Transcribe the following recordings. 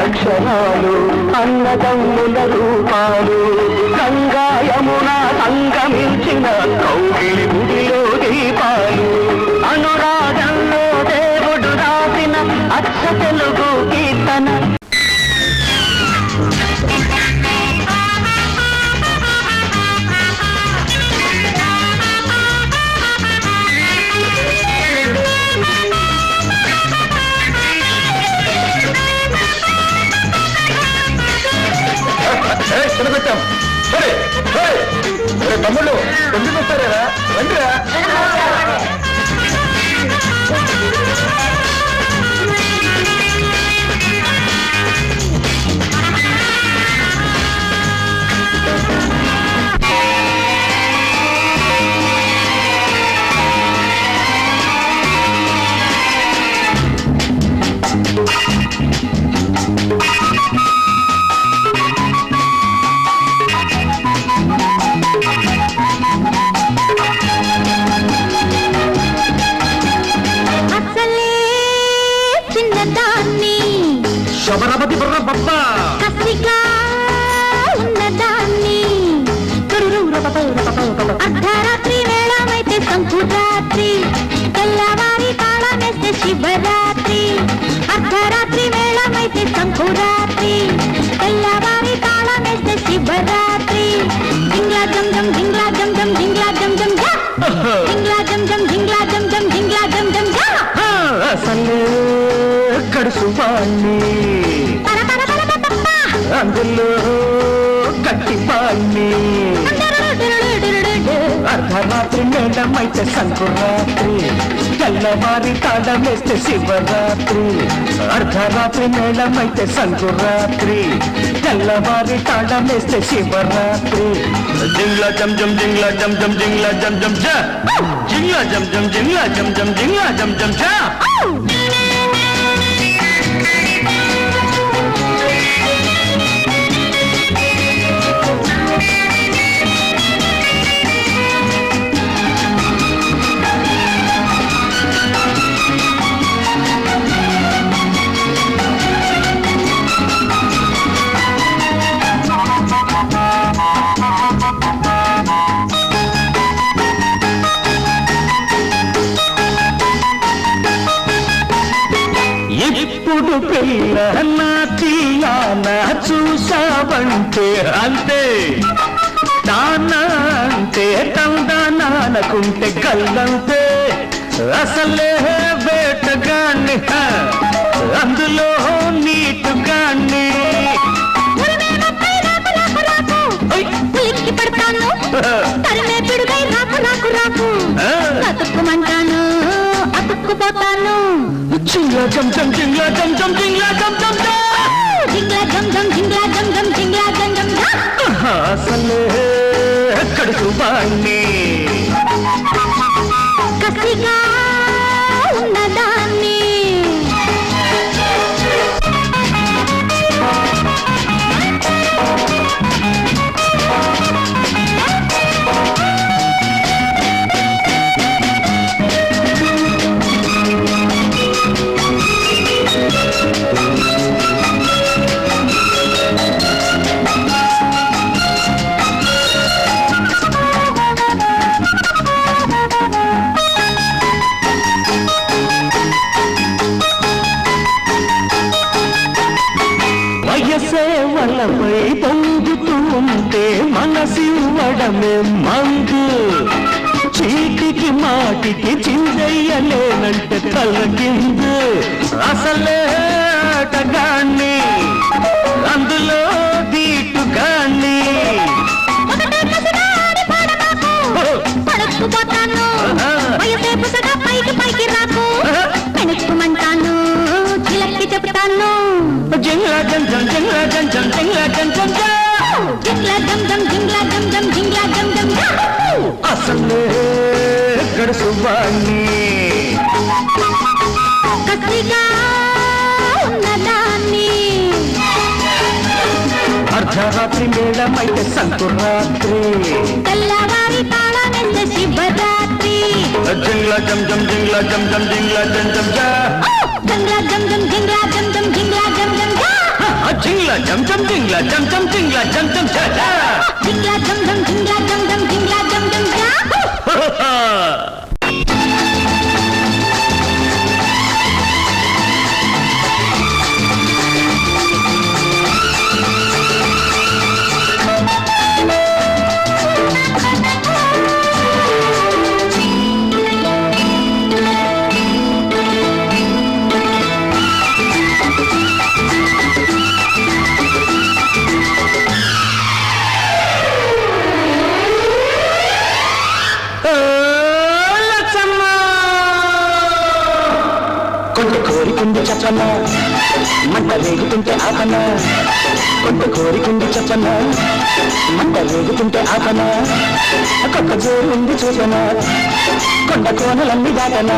ఐదక్షరాలు అన్నదమ్ముల రూపాలు గంగా యమున సంగమించిన కౌగిలి గుడిలో దీపాలు అనురాగంలో దేవుడు రాసిన అచ్చ తెలుగు కీర్తన. పెట్టాం తమ్ముళ్ళు ఎందుకు వస్తారా రండిరా. శబరపతి బుర్ర బొబ్బ కసిగా ఉన్నదాన్ని అర్ధరాత్రి వేళమైతే సంకురాత్రి తెల్లవారి తాళమేస్తే శివరాత్రి అర్ధరాత్రి వేళమైతే సంకురాత్రి తెల్లవారి తాళమేస్తే శివరాత్రి జింగ్లా జం జం జింగ్లా జం జం జింగ్లా జం జం జా జింగ్లా జం జం జింగ్లా జం జం జింగ్లా జం జం జా అసలే కడుసువాణ్ణి అందులో గట్టివాణ్ణి అర్ధరాత్రి మేడమైతే సంకురాత్రి తెల్లవారి తాళమేస్తే శివరాత్రి అర్ధరాత్రి మేళమైతే సంకురాత్రి తెల్లవారి తాళమేస్తే శివరాత్రి జింగ్లా జం జం జింగ్లా జం జం జింగ్లా జం జం జా జింగ్లా జం జం జింగ్లా జం జం జింగ్లా జం జం జా. ఇప్పుడు పిల్ల నా తీయాన చూసావంటే అంతే దానా అంటే తందానకుంటే కళ్ళంతే అసలే వేటగాన్ని అందులో నీటుగాన్ని అతుక్కుపోతాను జింగ్లా జం జం జింగ్లా జం జం జింగ్లా జం జం జింగ్లా జం జం జింగ్లా జం జం జింగ్లా జం జం అసలే కడుసువాణ్ణి కసిగా ఉన్నదాన్ని వయసేవలపై పొంగుతూ ఉంటే మనసివ్వడమే మందు చీటికి మాటికి చిందయ్యలేనంటే తలకిందు అసలే ఆటగాన్ని అందులో దీటుగాన్ని పైకి రాకు పెనుక్కుమంటాను చిలక్కి చెప్తాను జింగ్లా జం జం జింగ్లా జం జం జింగ్లా జం జం జింగ్లా జం జం జింగ్లా జం జం జింగ్లా జం జం అసలే గడుసువాణ్ణి కసిగా ఉన్నదాన్ని అర్ధరాత్రి మేళమైతే సంకురాత్రి తెల్లవారి తాళమేస్తే శివరాత్రి జింగ్లా జం జం జింగ్లా జం జం జింగ్లా జం జం జా జింగ్లా జం జం జింగ్లా జం జం జింగ్లా జం జం జా జింగ్లా జం జం జింగ్లా జం జం జింగ్లా జం జం జా జా. జింగ్లా జం జం జింగ్లా జం జం జింగ్లా జం జం జా. కొంత కోరికుంది చెప్పన మంట రేగుతుంటే ఆపన కొంత కోరికుంది చెప్పన మంట రేగుతుంటే ఆపన కొత్త జోరు ఉంది చూపన కొండ కోనలన్నీ దాటన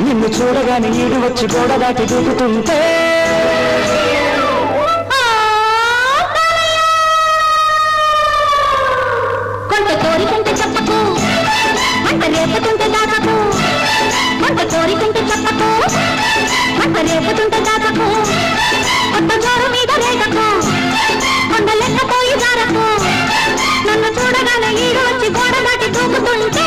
నిన్ను చూడగానే ఈడు వచ్చి గోడ దాటి దూకుతుంటే కొంత కోరికుంటే చెప్పకు మంట రేపుతుంటే దాటకు కొంత కోరికుంటే చెప్పకు మంట రేపుతుంటే దాటకు కొత్త జోరు మీద రేగకు కొండ లెక్కపోయి దారకు నన్ను చూడగానే ఈడు వచ్చి గోడ దాటి దూకుతుంటే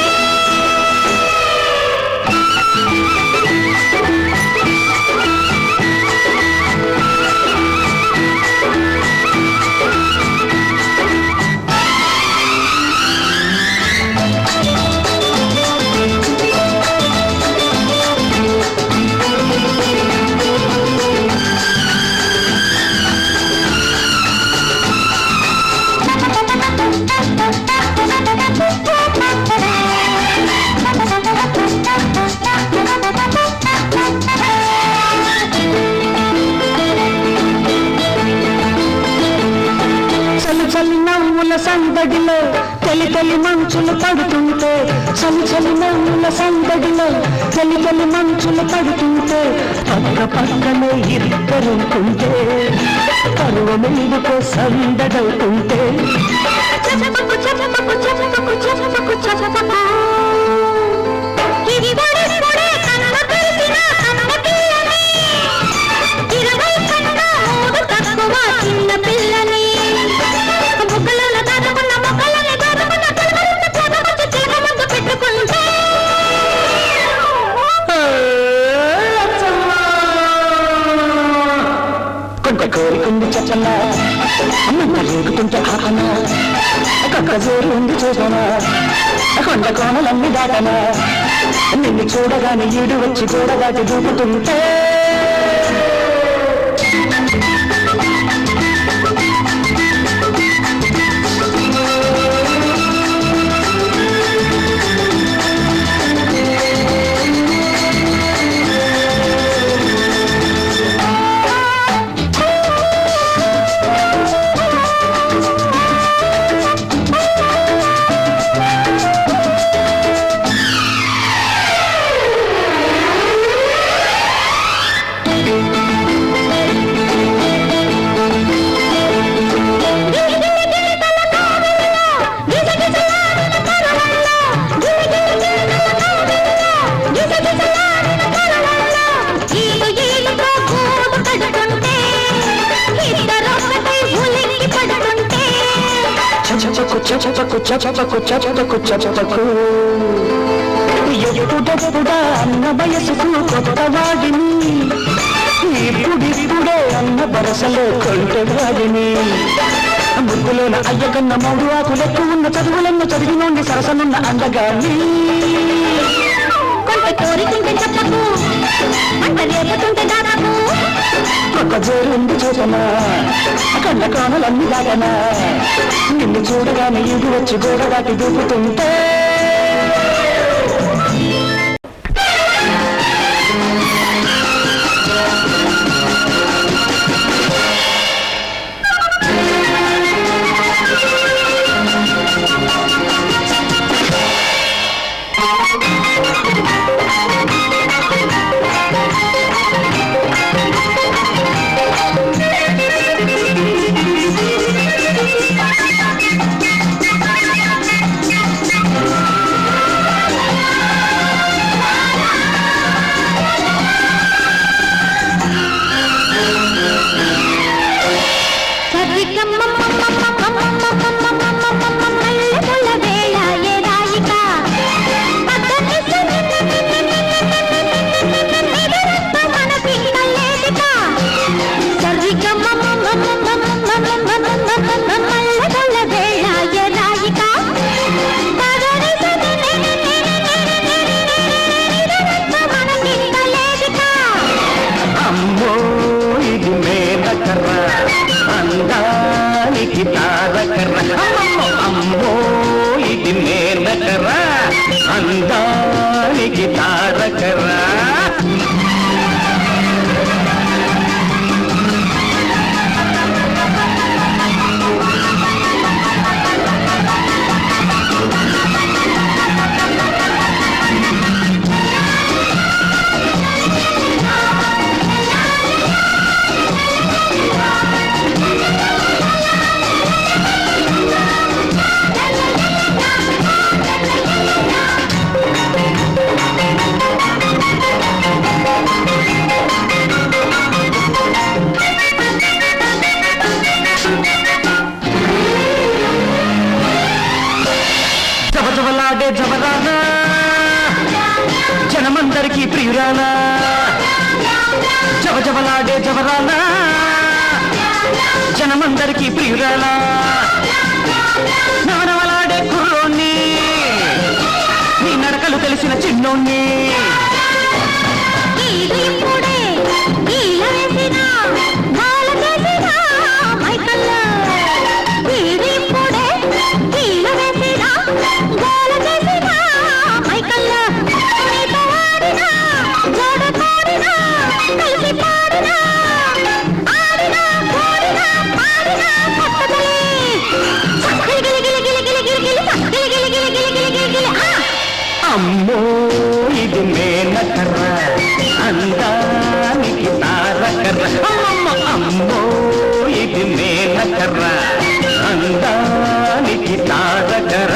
చలి చలి నవ్వుల సందడిలో తెలి తెలి మంచులు పడుతుంటే చలి చలి నవ్వుల సందడిలో తెలి తెలి మంచులు పడుతుంటే పక్క పక్కనే ఇద్దరుంటుంటే పరువ మీదుకో సందడవుతుంటే చచపకు చచపకు చచపకు చచపకు చచపకు ఇది బడే బడే కన్న తెలిసిన కన్న పిల్లని 20 కన్న మూడు తక్కువ చిన్న పిల్లని ముక్కలలో దాచుకున్న మొక్కలని దాచుకున్న కలవరింత చేతమొచ్చి చేత ముద్దు పెట్టుకుంటే కొంత కోరికుంది చెప్పన అమ్మ రేగుతుంటే ఆపన కొత్త జోరు ఉంది చూపన కొండ కోనలన్నీ దాటన నిన్ను చూడగానే ఈడు వచ్చి గోడ దాటి దూకుతుంటే చచపకు చచపకు చచపకు చచపకు ఎప్పుడెప్పుడా అన్న వయసుకు కొత్త వాడిని ఇప్పుడిప్పుడే అన్న బరసలో కొంటవాడిని ముగ్గులోన అయ్యకన్న మూడు ఆకులెక్కు ఉన్న చదువులన్న చదివినోండి సరసనున్న అందగాని కొంత కోరికుంటే చెప్పకు మంట రేపుతుంటే దాటకు ఒక జోరుంది చూసనా కళ్ళ కోనలన్నీ దాటనా నిన్ను చూడగానే ఇది వచ్చి గోడ దాటి దూకుతుంటే అందానికి తారకర అమ్మో ఇది మేనకరా అందానికి తారకరా జవజవలాడే జవరానా జనమందరికీ ప్రియురానా జవజవలాడే జవరానా జనమందరికీ ప్రియురాలా నానవలాడే కుర్రోణ్ణి నీ నడకలు తెలిసిన చిన్నోణ్ణి అమ్మో ఇది మేనకర్ర అందానికి తారకర్ర అమ్మో ఇది మేనకర్ర అందానికి తారకర్ర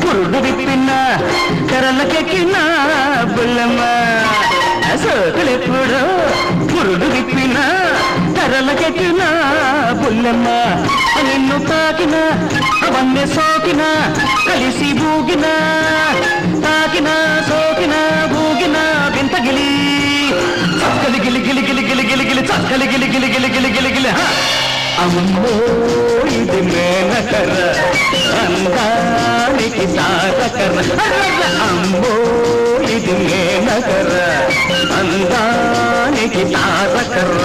పురుడు విప్పిన తెరలకెక్కిన బుల్లమ్మ సోకులెప్పుడు పురుడు విప్పిన తెరలకెక్కిన బుల్లమ్మ నిన్ను తాకిన అవన్నీ సోకిన కలిసి బూగిన తాకిన సోకిన బూగిన వింతగిలి చక్కలి గిలి గిలి గిలి గిలి గిలి గిలి చక్కలి గిలి గిలి గిలి గిలి గిలి గిలి అమ్మో ఇది మేనకర్ర అందానికి తారకర్ర అమ్మో ఇది మేనకర్ర అందానికి తారకర్ర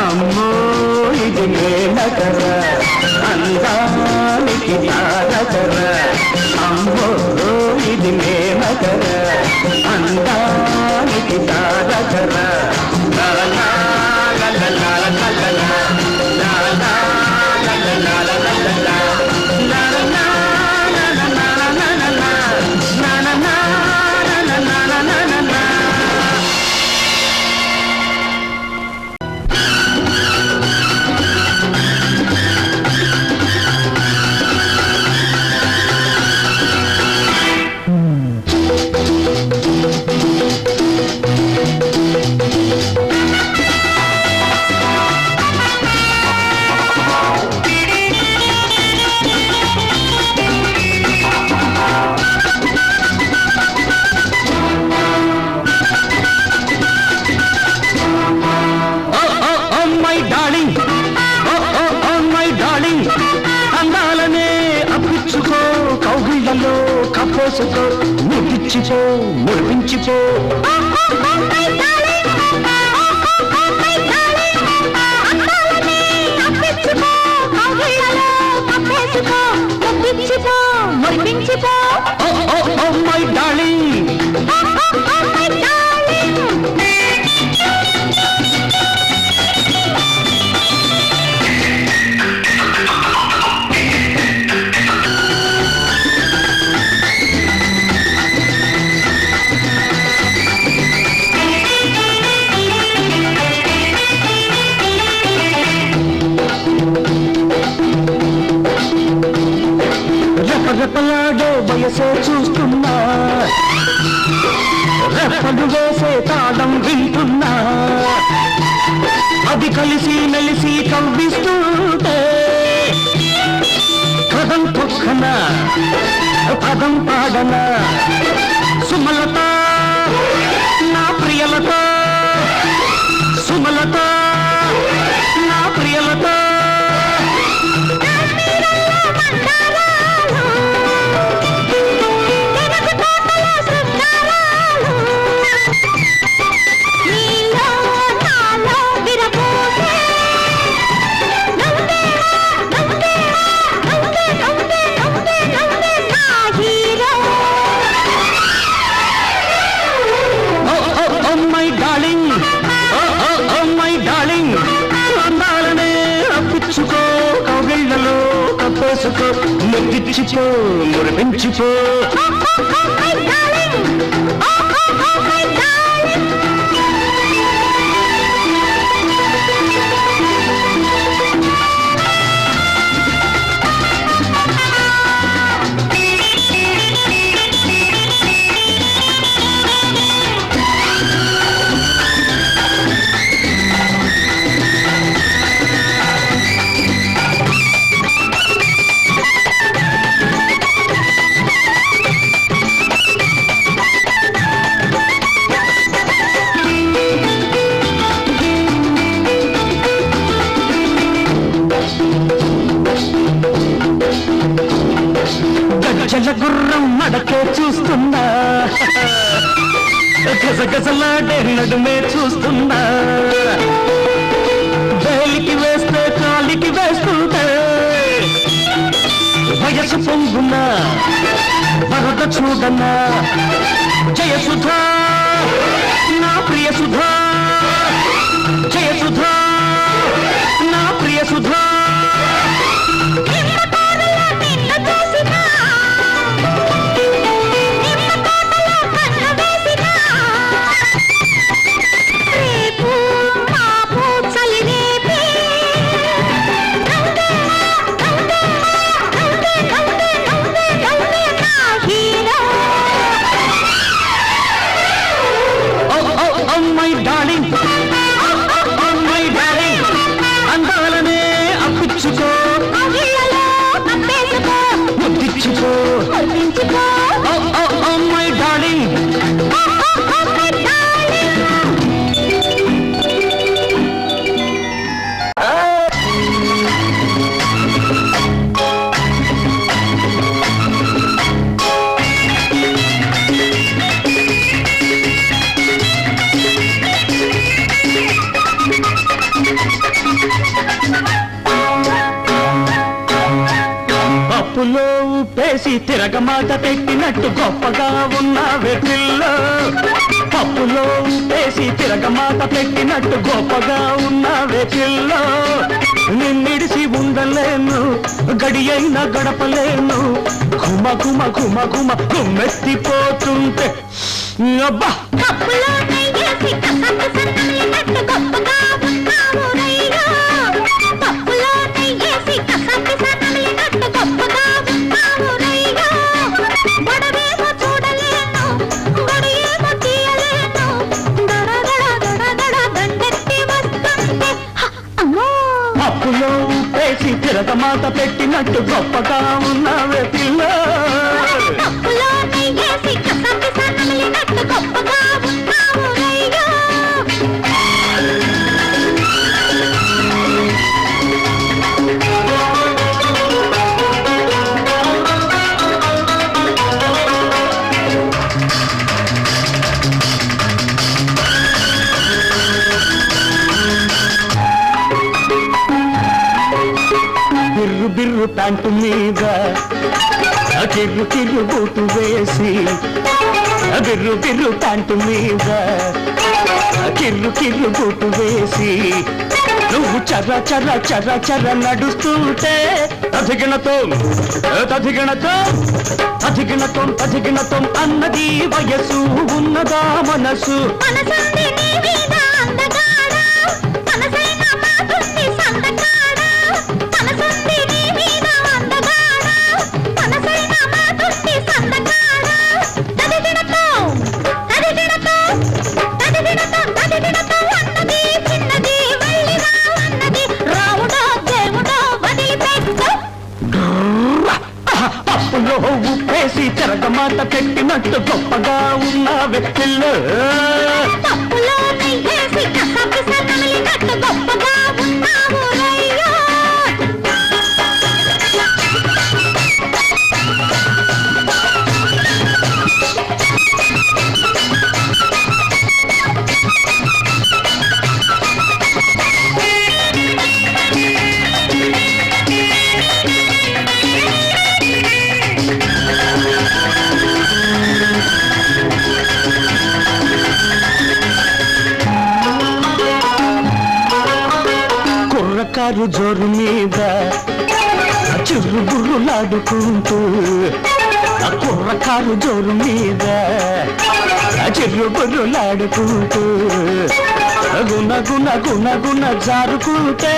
అమ్మో ఇది మేనకర్ర అందానికి తారకర్ర అమ్మో ఇది మేనకర్ర అందానికి తారకర్ర కప్పేసుకో ముట్టిచ్చిపో ముడిపించిపో మై డార్లింగ్ రెపరెపలాడే వయసే చూస్తున్నా రెప్పలు వేసే తాళం వింటున్నా అది కలిసి మెలిసి కవ్విస్తుంటే కథం తొక్కన పదం పాడన సుమలత నా ప్రియలత సుమలత నా ప్రియలత కప్పేసుకో ముట్టిచ్చిపో మురిపించిపో గజ్జల గుర్రం నడకే చూస్తున్నా గజగజలాడే నడుమే చూస్తున్నా వేలికి వేస్తే కాలికి వేస్తుంటే వయసు పొంగున్నా వరద చూడన్నా జయసుధా నా ప్రియ సుధా జయసుధా నా ప్రియ సుధా అందాలనే అప్పించుకో ముద్దిచ్చుకో మై డార్లింగ్ పప్పులో ఉప్పేసి తిరగమాట పెట్టినట్టు గొప్పగా ఉన్నావే పిల్ల పప్పులో ఉప్పేసి తిరగమాట పెట్టినట్టు గొప్పగా ఉన్నావే పిల్ల నిన్నిడిసి ఉండలేను గడియైన గడపలేను ఘుమ ఘుమ ఘుమ ఘుమ గుమ్మెత్తిపోతుంటే అబ్బా పప్పులో ఉప్పేసి తిరగమాట పెట్టినట్టు గొప్పగా ఉన్నావే పిల్ల కిర్రు ప్యాంటు మీద కిర్రు కిర్రు బూటు వేసి బిర్రు బిర్రు ప్యాంటు మీద కిర్రు కిర్రు బూటు వేసి నువ్వు చర్ర చర్ర చర్ర చర్ర నడుస్తుంటే తదిగినతో అన్నది వయసు ఉన్నదా మనసు మనసుంది నీ మీద అందగాడ మనసైన మాటుంది సందగాడ మనసుంది నీ మీద అందగాడ మనసైన మాటుంది సందగాడ తదిగినతో అన్నది చిన్నది వెళ్ళిరా అన్నది రావుడో దేవుడో వదిలిపెట్టు పప్పులో ఉప్పేసి తిరగమాట పెట్టినట్టు గొప్పగా ఉన్న వ్యక్తులు పప్పులో నెయ్యేసి కసపిస నమిలినట్టు గొప్పగా ఉన్నావు రయ్యో కుర్రకారు జోరు మీద చిరుగుర్రులాడుకుంటూ కుర్రకారు జోరు మీద చిరుగుర్రులాడుకుంటూ గుణ గుణ గుణ గుణ జారుకుంటే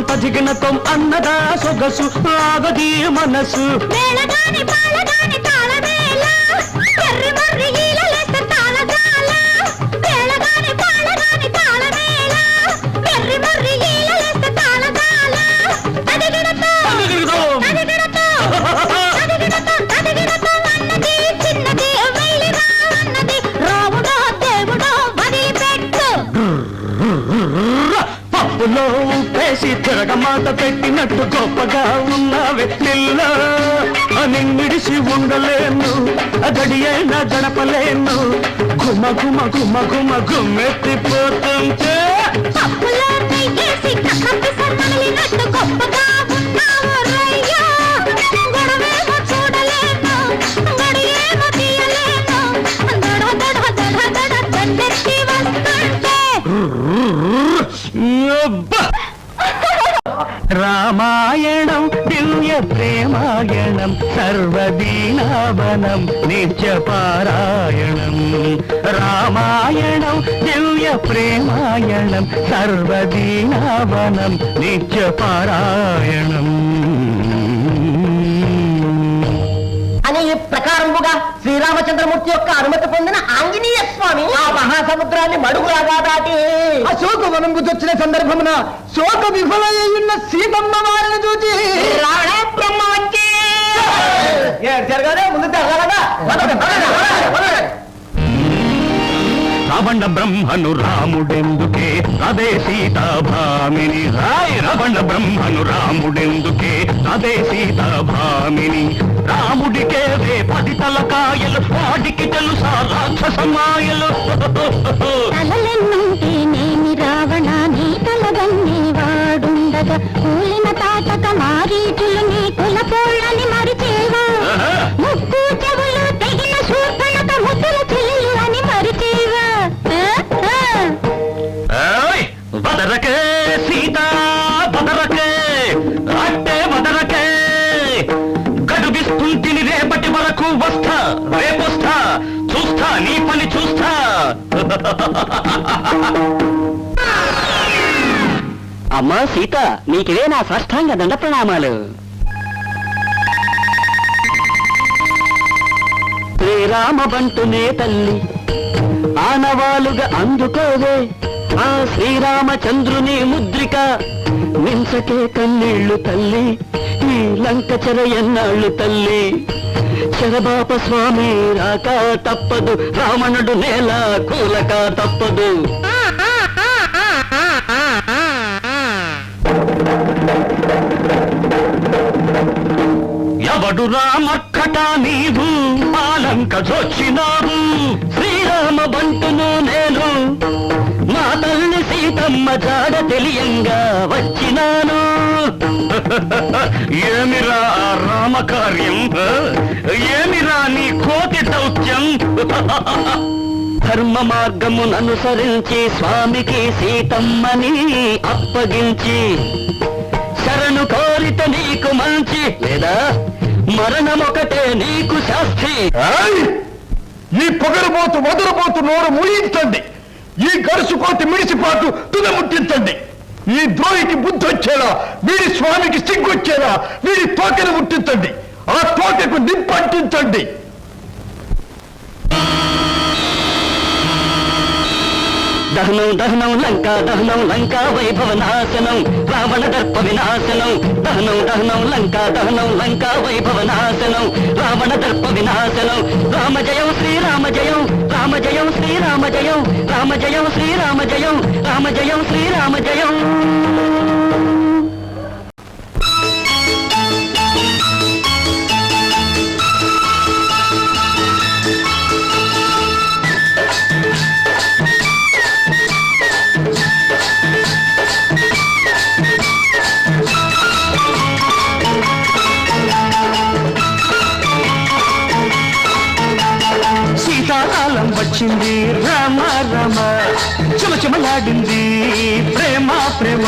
తదిగినతో అన్నదా సొగసు ఆగది మనసు మేళగాని పాళగాని తాళమేళ ఎర్రి మర్రి ఈలలేస్తే తాళజాల మేళగాని పాళగాని తాళమేళ ఎర్రి మర్రి ఈలలేస్తే తాళజాల తదిగినతో అన్నది చిన్నది వెళ్ళిరా అన్నది రావుడో దేవుడో వదిలిపెట్టు పప్పులో ఉప్పేసి తిరగమాత పెట్టినట్టు గొప్పగా ఉన్న వ్యక్తిల్లో నిన్నిడిసి ఉండలేను గడియైనా గడపలేను గుమ గుమ గుమ గుమ గుమ్మెత్తిపోతుంటే పప్పులో నెయ్యేసి కసపిస నమిలినట్టు గొప్పగా ఉన్నావు రయ్యో గొడవేమో చూడలేను గడియేమో తీయలేను దండెత్తి వస్తుంటే రామాయణం దివ్య ప్రేమాయణం సర్వదీనావనం నిత్యపారాయణం రామాయణం దివ్య ప్రేమాయణం సర్వదీనావనం నిత్యపారాయణం అని ఈ ప్రకారముగా శ్రీరామచంద్రమూర్తి యొక్క అనుమతి పొందిన ఆంజనేయ స్వామి ఆ మహాసముద్రాన్ని మడుగులాగా దాటి అశోకవనం వచ్చిన సందర్భమున శోక విఫలయ్యున్న సీతమ్మ వారిని చూచి రావణ బ్రహ్మ వచ్చి జరగానే ముందు జరగాలదా రావణ బ్రహ్మను రాముడెందుకే అదే సీతాభామిని రావణ బ్రహ్మను రాముడెందుకే అదే సీతాభామిని రాముడికే రే 10 తలకాయలు వాడికి తెలుసా రాక్షస మాయలు తలలెన్నుంటేనేమి రావణ నీ తలగన్ని వాడుండగా కూలిన తాటక మారీచులు నీ కులపోళ్ళని మరిచేవా ముక్కు చెవులు తెగిన శూర్పణక ముద్దుల చెల్లు అని మరిచేవా వదరకే సీత వదరకే అట్టే వదరకే గడుగిస్తుంటిని రేపటి వరకు వస్తా రేపొస్తా చూస్తా నీ పని చూస్తా అమ్మా సీత నీకిదే నా సాష్టాంగ దండ ప్రణామాలు శ్రీరామ బంటునే తల్లి ఆనవాలుగా అందుకోవే ఆ శ్రీరామచంద్రుని ముద్రిక నింసకే కన్నీళ్లు తల్లి ఈ లంక చెర ఎన్నాళ్ళు తల్లి శరబాప స్వామి రాక తప్పదు రావణుడు నేల కూలక తప్పదు ఎవడు రామక్కట నీవు పాలంక చొచ్చినావు శ్రీరామ బంటును నేను మా తల్లి సీత సీతమ్మ జాడ తెలియంగా వచ్చినాను. ఏమిరా రామకార్యం, ఏమిరా నీ కోతి దౌత్యం? ధర్మ మార్గముననుసరించి స్వామికి సీతమ్మని అప్పగించి శరణు కోరిత నీకు మంచి, లేదా మరణమొకటే నీకు శాస్త్రి. ఈ పొగరబోతు వదరబోతు నోరు ముయించండి. ఈ గరుసుకోటి మిడిసిపాటు తుదముట్టించండి. ఈ ద్రోహికి బుద్ధి వచ్చేలా, వీడి స్వామికి సిగ్గొచ్చేలా వీడి తోకను ముట్టించండి. ఆ తోకకు నిప్పంటించండి. దహనం దహనం లంకా దహనం లంకా వైభవ నాశనం రావణ దర్ప వినాశనం. దహనం దహనం లంకా దహనం లంకా వైభవ నాశనం రావణ దర్ప వినాశనం. రామ జయం శ్రీరామ జయం, రామ జయం శ్రీరామ జయం, రామ జయం శ్రీరామ జయం, రామ జయం శ్రీరామ జయం. శీతాకాలం వచ్చింది రామ రామ, చెమచెమలాడింది ప్రేమ ప్రేమ.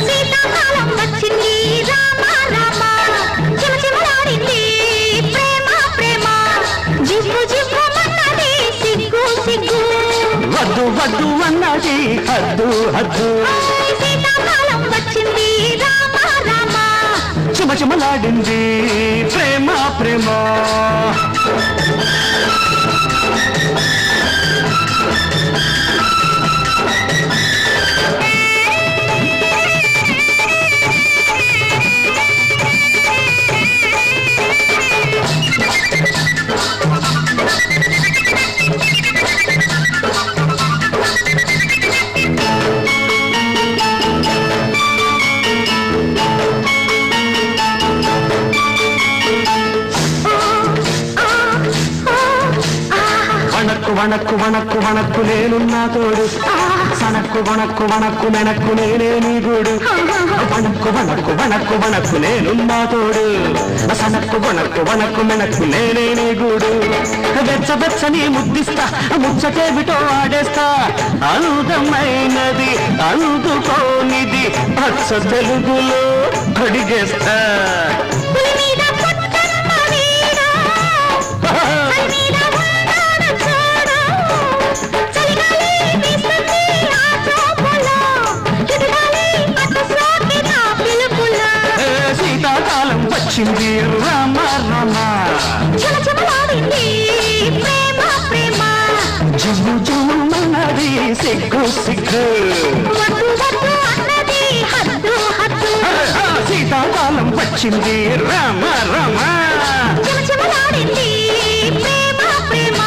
శీతాకాలం వచ్చింది రామ రామ, చిమచిమలాడింది ప్రేమ ప్రేమ. జివ్వు జివ్వుమన్నది సిగ్గు సిగ్గు, వద్దు వద్దు అన్నది హద్దు హద్దు. శీతాకాలం వచ్చింది రామ రామ, చెమచెమలాడింది ప్రేమ ప్రేమ. వణక్కు వణక్కు వణక్కు నేనున్నా తోడు, సనక్కు వణక్కు వణక్కు మెనక్కు నేనే నీ గూడు. వణక్కు వణక్కు వణక్కు వణక్కు నేనున్నా తోడు, సనక్కు వణక్కు వణక్కు మెనక్కు నేనే నీ గూడు. వెచ్చని ముద్దిస్తా, ముచ్చటేమిటో ఆడేస్తా, అందమైనది అందుకోనిది పచ్చ తెలుగులో అడిగేస్తా. శీతాకాలం వచ్చింది రామ రామ, చిమచిమలాడింది ప్రేమ ప్రేమ. జుమ్ము జుమ్మన్నది సిగ్గు సిగ్గు, వద్దు వద్దు అన్నది హద్దు హద్దు. శీతాకాలం వచ్చింది రామ రామ, చిమచిమలాడింది ప్రేమ ప్రేమ.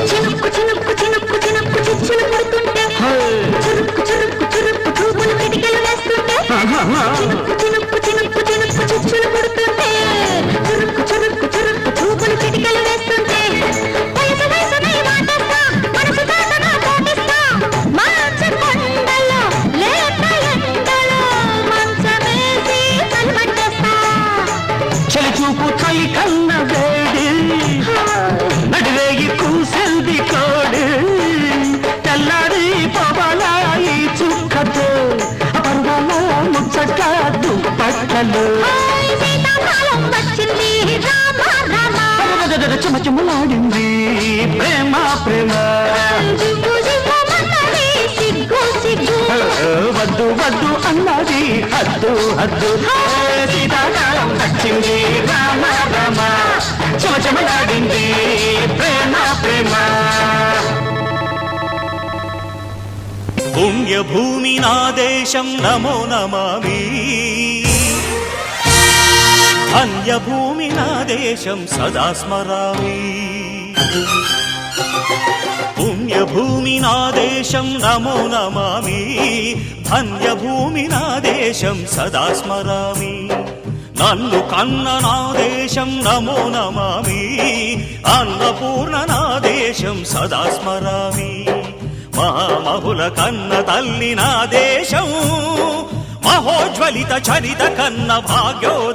చినుక్కు చినుక్కు చినుక్కు చినుక్కు చిచ్చులు పుడుతుంటే, చురుక్కు చురుక్కు చురుక్కు చూపులు కిటికలు వేస్తుంటే. చినుక్కు చినుక్కు చినుక్కు చినుక్కు చిచ్చులు పుడుతుంటే, చురుక్కు చురుక్కు చురుక్కు చూపులు కిటికలు వేస్తుంటే. వయసు వయసునై మాటేస్తా, మనసు దాటగా దాటిస్తా, మంచు కొండలో లేత ఎండలో మంచమేసి చలిమంటేస్తా. చలి చూపు చలి కన్న వేడి, నడిరేగి కూసెల్ది కోడి. తెల్లారి పవలాయి చుక్కతో పర్వాల ముచ్చట దుప్పట్టలు. శీతాకాలం వచ్చింది రామ రామ, చెమచెమలాడింది ప్రేమ ప్రేమ. జివ్వు జివ్వుమన్నది సిగ్గు సిగ్గు, వద్దు వద్దు అన్నది హద్దు హద్దు. శీతాకాలం వచ్చింది రామ రామ, చెమచెమలాడింది ప్రేమ ప్రేమ. పుణ్యభూమి నా దేశం నమో నమామి ధన్యభూమి నా దేశం సదా స్మరామి పుణ్యభూమి నా దేశం నమో నమామి ధన్యభూమి నా దేశం సదా స్మరామి నన్ను కన్న నా దేశం నమో నమామి అన్నపూర్ణ నా దేశం సదా స్మరామి మహామహుల కన్న తల్లి నా దేశం మహోజ్వలిత చరిత కన్న భాగ్యోద